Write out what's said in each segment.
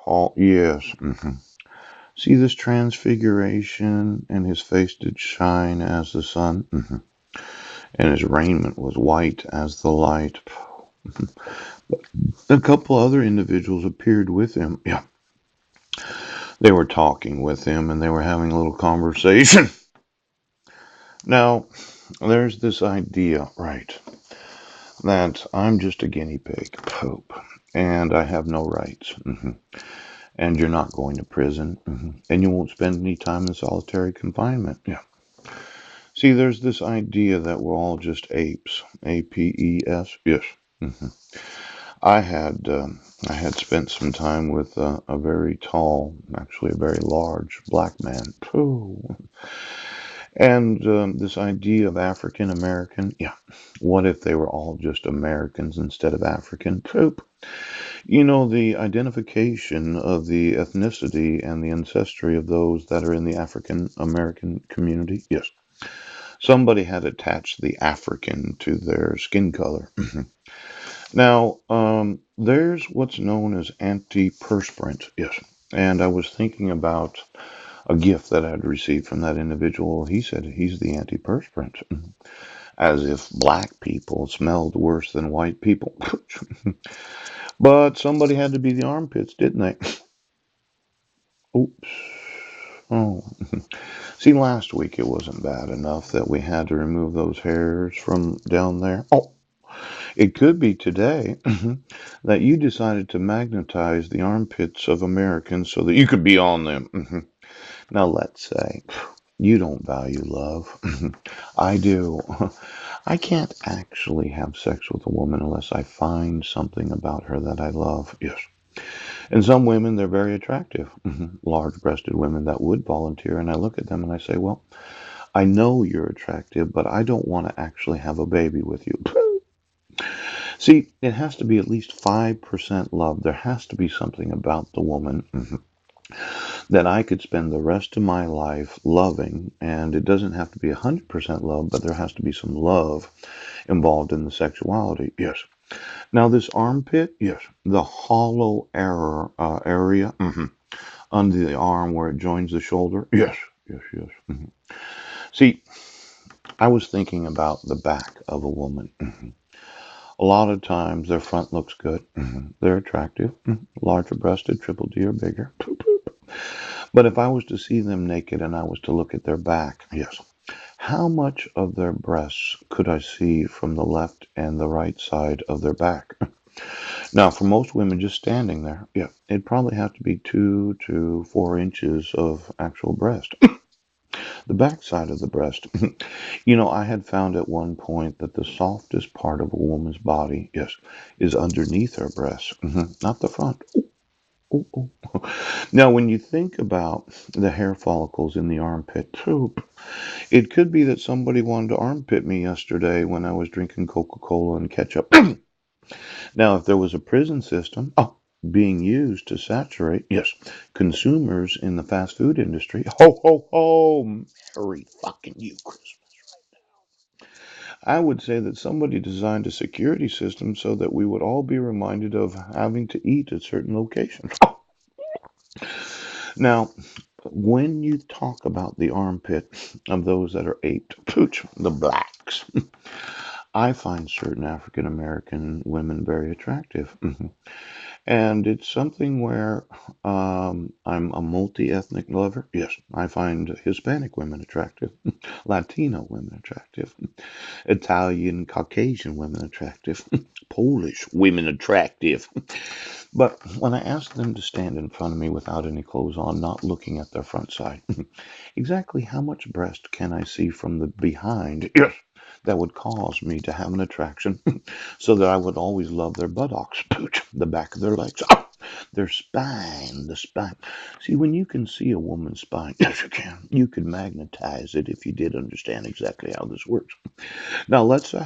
Paul, yes. See this transfiguration, and his face did shine as the sun, and his raiment was white as the light. A couple other individuals appeared with him. Yeah, they were talking with him, and they were having a little conversation. Now, there's this idea, right, that I'm just a guinea pig, Pope, and I have no rights. And you're not going to prison, and you won't spend any time in solitary confinement. Yeah. See, there's this idea that we're all just apes. APES. Yes. hmm I had I had spent some time with a very tall, actually a very large black man. Pooh. And this idea of African American. Yeah. What if they were all just Americans instead of African? Poop. You know, the identification of the ethnicity and the ancestry of those that are in the African American community. Yes. Somebody had attached the African to their skin color. Now, there's what's known as antiperspirant. Yes. And I was thinking about a gift that I'd received from that individual. He said he's the antiperspirant, as if black people smelled worse than white people. But somebody had to be the armpits, didn't they? Oops. Oh. See, last week it wasn't bad enough that we had to remove those hairs from down there. Oh, it could be today that you decided to magnetize the armpits of Americans so that you could be on them. Now, let's say you don't value love. I do. I can't actually have sex with a woman unless I find something about her that I love. Yes. And some women, they're very attractive. Large breasted women that would volunteer. And I look at them and I say, well, I know you're attractive, but I don't want to actually have a baby with you. See, it has to be at least 5% love. There has to be something about the woman that I could spend the rest of my life loving. And it doesn't have to be 100% love, but there has to be some love involved in the sexuality. Yes. Now, this armpit, yes. The hollow area under the arm where it joins the shoulder. Yes. Yes, yes. See, I was thinking about the back of a woman. A lot of times their front looks good. They're attractive, larger breasted, triple D or bigger. But if I was to see them naked and I was to look at their back, yes, how much of their breasts could I see from the left and the right side of their back? Now, for most women just standing there, yeah, it'd probably have to be 2 to 4 inches of actual breast. The back side of the breast. You know, I had found at one point that the softest part of a woman's body, yes, is underneath her breast, not the front. Ooh, ooh. Now, when you think about the hair follicles in the armpit, poop, it could be that somebody wanted to armpit me yesterday when I was drinking Coca-Cola and ketchup. Now, if there was a prison system, being used to saturate, yes, consumers in the fast food industry, ho, ho, ho, Merry fucking you, Christmas. I would say that somebody designed a security system so that we would all be reminded of having to eat at certain locations. Now, when you talk about the armpit of those that are aped, pooch, the blacks, I find certain African American women very attractive. And it's something where I'm a multi ethnic lover. Yes, I find Hispanic women attractive, Latino women attractive, Italian, Caucasian women attractive, Polish women attractive. But when I ask them to stand in front of me without any clothes on, not looking at their front side, exactly how much breast can I see from the behind? Yes, that would cause me to have an attraction so that I would always love their buttocks, the back of their legs, their spine, the spine. See, when you can see a woman's spine, yes, you can. You could magnetize it if you did understand exactly how this works. Now, let's say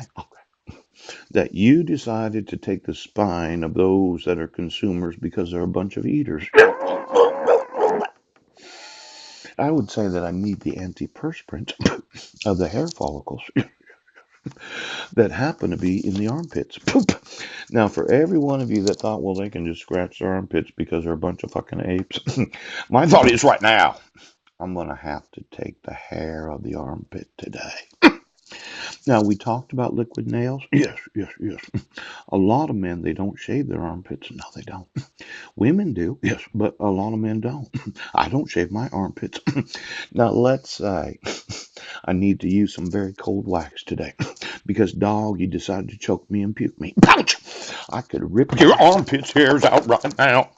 that you decided to take the spine of those that are consumers because they're a bunch of eaters. I would say that I need the antiperspirant of the hair follicles. that happen to be in the armpits. Poop. Now, for every one of you that thought, well, they can just scratch their armpits because they're a bunch of fucking apes, my thought is right now, I'm going to have to take the hair of the armpit today. Now, we talked about liquid nails. Yes, yes, yes. A lot of men, they don't shave their armpits. No, they don't. Women do, yes, but a lot of men don't. I don't shave my armpits. Now, let's say I need to use some very cold wax today because, dog, you decided to choke me and puke me. Ouch! I could rip your armpits hairs out right now.